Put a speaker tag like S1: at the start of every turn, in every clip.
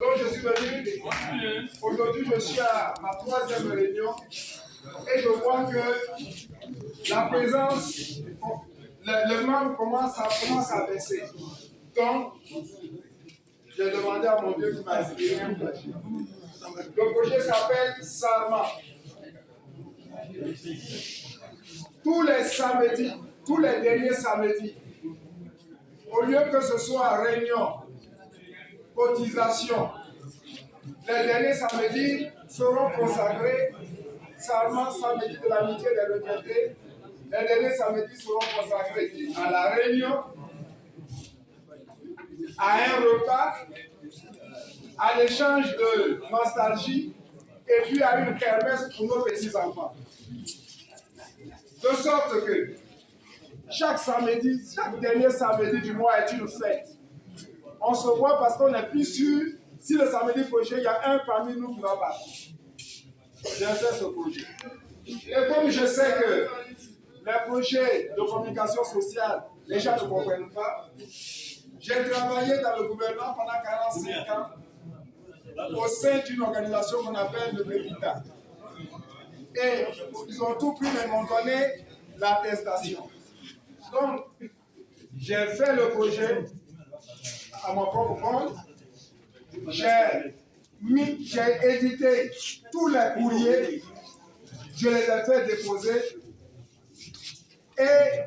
S1: Donc je suis venu, aujourd'hui je suis à ma troisième réunion et je vois que la présence, le membre commence à baisser. Donc, j'ai demandé à mon Dieu qui m'a inspiré un projet. Le projet s'appelle Sarma. Tous les samedis, tous les derniers samedis, au lieu que ce soit réunion, cotisation, les derniers samedis seront consacrés Sarma, samedi de l'amitié des retraités. Les derniers samedis seront consacrés à la réunion, à un repas, à l'échange de nostalgie et puis à une kermesse pour nos petits-enfants. De sorte que chaque samedi, chaque dernier samedi du mois est une fête. On se voit parce qu'on n'est plus sûr si le samedi prochain, il y a un parmi nous qui va partir. J'ai fait ce projet. Et comme je sais que les projets de communication sociale, les gens ne comprennent pas, j'ai travaillé dans le gouvernement pendant 45 ans au sein d'une organisation qu'on appelle le PEPITA. Et ils ont tout pris, mais m'ont donné l'attestation. Donc, j'ai fait le projet à mon propre compte. J'ai édité tous les courriers, je les ai fait déposer et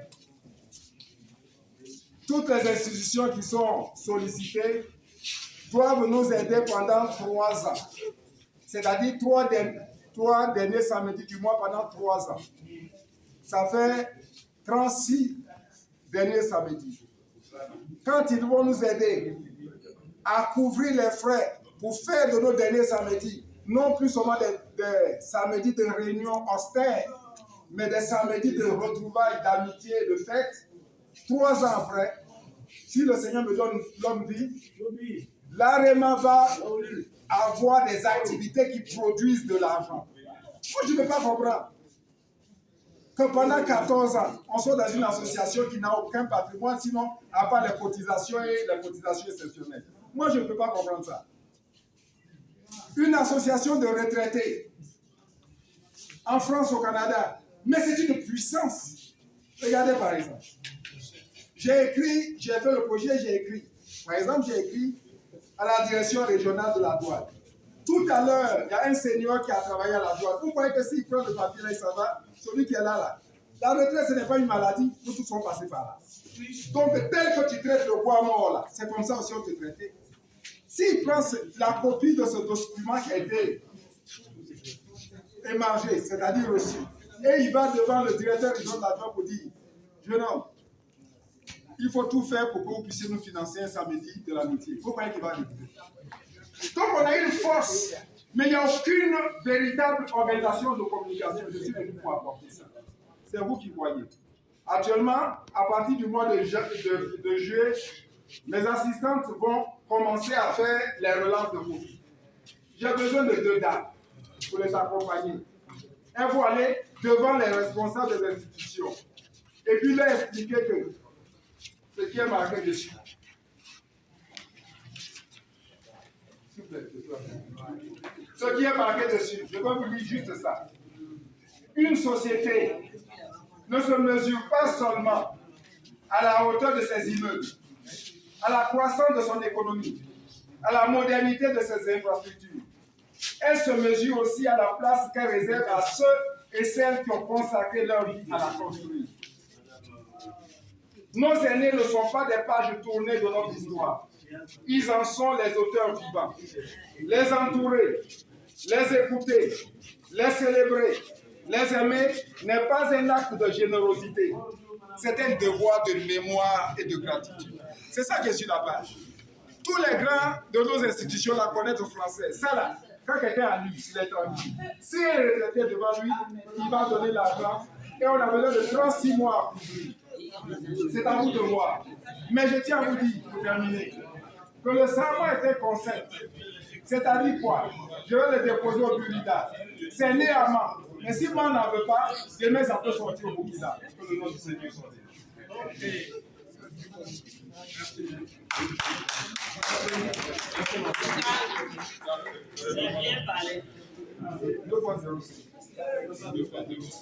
S1: toutes les institutions qui sont sollicitées doivent nous aider pendant 3 ans. C'est-à-dire 3 derniers samedis du mois pendant 3 ans. Ça fait 36 derniers samedis. Quand ils vont nous aider à couvrir les frais pour faire de nos derniers samedis, non plus seulement des samedis de réunion austère, mais des samedis de retrouvailles, d'amitié, de fête, 3 ans après, si le Seigneur me donne longue vie, l'AREMA va avoir des activités qui produisent de l'argent. Moi, je ne peux pas comprendre que pendant 14 ans, on soit dans une association qui n'a aucun patrimoine, sinon, à part les cotisations et les cotisations exceptionnelles. Moi, je ne peux pas comprendre ça. Une association de retraités, en France, au Canada, mais c'est une puissance. Regardez par exemple. J'ai fait le projet, j'ai écrit. Par exemple, j'ai écrit à la direction régionale de la douane. Tout à l'heure, il y a un senior qui a travaillé à la douane. Vous croyez que s'il prend le papier, là, ça va? Celui qui est là. La retraite, ce n'est pas une maladie. Nous tous sommes passés par là. Donc, tel que tu traites le bois mort, là, c'est comme ça aussi on te traite. S'il prend la copie de ce document qui a été émargé, c'est-à-dire reçu, et il va devant le directeur régional de la douane pour dire, jeune homme, il faut tout faire pour que vous puissiez nous financer un samedi de l'amitié. Vous croyez qu'il va le dire? Donc on a une force, mais il n'y a aucune véritable organisation de communication. Je suis venu pour apporter ça. C'est vous qui voyez. Actuellement, à partir du mois de juillet, mes assistantes vont commencer à faire les relances de copie. J'ai besoin de 2 dames pour les accompagner. Elles vont aller devant les responsables des institutions et puis leur expliquer que ce qui est marqué dessus. Ce qui est marqué dessus, je vais vous dire juste ça. Une société ne se mesure pas seulement à la hauteur de ses immeubles, à la croissance de son économie, à la modernité de ses infrastructures. Elle se mesure aussi à la place qu'elle réserve à ceux et celles qui ont consacré leur vie à la construire. Nos aînés ne sont pas des pages tournées de notre histoire. Ils en sont les auteurs vivants. Les entourer, les écouter, les célébrer, les aimer n'est pas un acte de générosité. C'est un devoir de mémoire et de gratitude. C'est ça qui est sur la page. Tous les grands de nos institutions la connaissent au français. Ça là, quand quelqu'un a lu, il est tranquille. S'il est retraité devant lui, il va donner l'argent et on a besoin de 36 mois à couvrir. C'est à vous de voir. Mais je tiens à vous dire, pour terminer, que le serment est un concept. C'est-à-dire quoi? Je vais le déposer au Burida. C'est né à Mans. Mais si Mans n'en veut pas, demain ça peut sortir au Burida. Que le nom du Seigneur soit dit.
S2: Bien parlé.
S1: 2 fois 0,5.
S3: 2 fois 0,5.